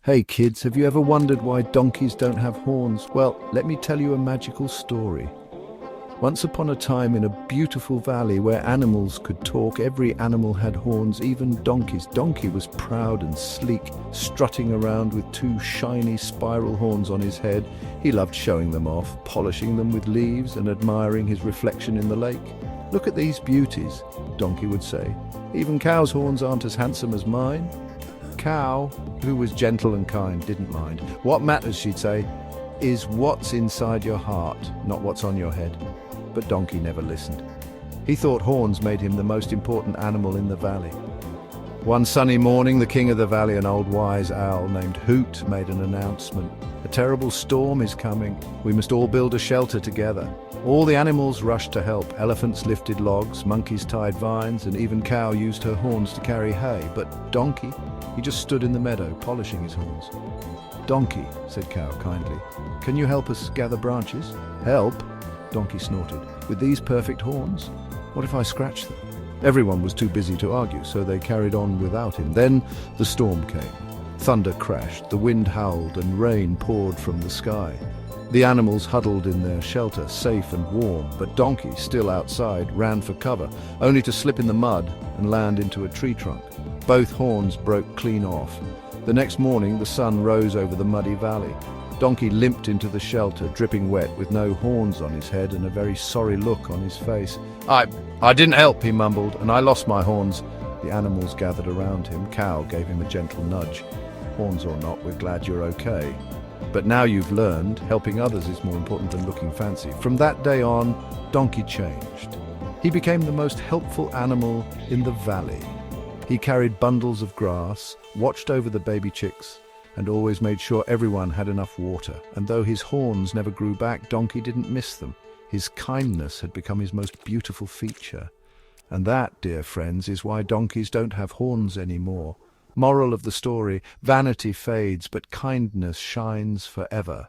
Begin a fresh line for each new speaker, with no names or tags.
Hey kids, have you ever wondered why donkeys don't have horns? Well, let me tell you a magical story. Once upon a time in a beautiful valley where animals could talk, every animal had horns, even donkeys. Donkey was proud and sleek, strutting around with two shiny spiral horns on his head. He loved showing them off, polishing them with leaves and admiring his reflection in the lake. "Look at these beauties," Donkey would say. "Even cow's horns aren't as handsome as mine." Cow, who was gentle and kind, didn't mind. "What matters," she'd say, "is what's inside your heart, not what's on your head." But Donkey never listened. He thought horns made him the most important animal in the valley. One sunny morning, the king of the valley, an old wise owl named Hoot, made an announcement. "A terrible storm is coming. We must all build a shelter together." All the animals rushed to help. Elephants lifted logs, monkeys tied vines, and even Cow used her horns to carry hay. But Donkey, he just stood in the meadow, polishing his horns. "Donkey," said Cow kindly, "can you help us gather branches?" "Help?" Donkey snorted. "With these perfect horns? What if I scratch them?" Everyone was too busy to argue, so they carried on without him. Then the storm came. Thunder crashed, the wind howled, and rain poured from the sky. The animals huddled in their shelter, safe and warm, but Donkey, still outside, ran for cover, only to slip in the mud and land into a tree trunk. Both horns broke clean off. The next morning, the sun rose over the muddy valley. Donkey limped into the shelter, dripping wet, with no horns on his head and a very sorry look on his face. I didn't help," he mumbled, "and I lost my horns." The animals gathered around him. Cow gave him a gentle nudge. "Horns or not, we're glad you're okay. But now you've learned, helping others is more important than looking fancy." From that day on, Donkey changed. He became the most helpful animal in the valley. He carried bundles of grass, watched over the baby chicks, and always made sure everyone had enough water. And though his horns never grew back, Donkey didn't miss them. His kindness had become his most beautiful feature. And that, dear friends, is why donkeys don't have horns anymore. Moral of the story: vanity fades, but kindness shines forever.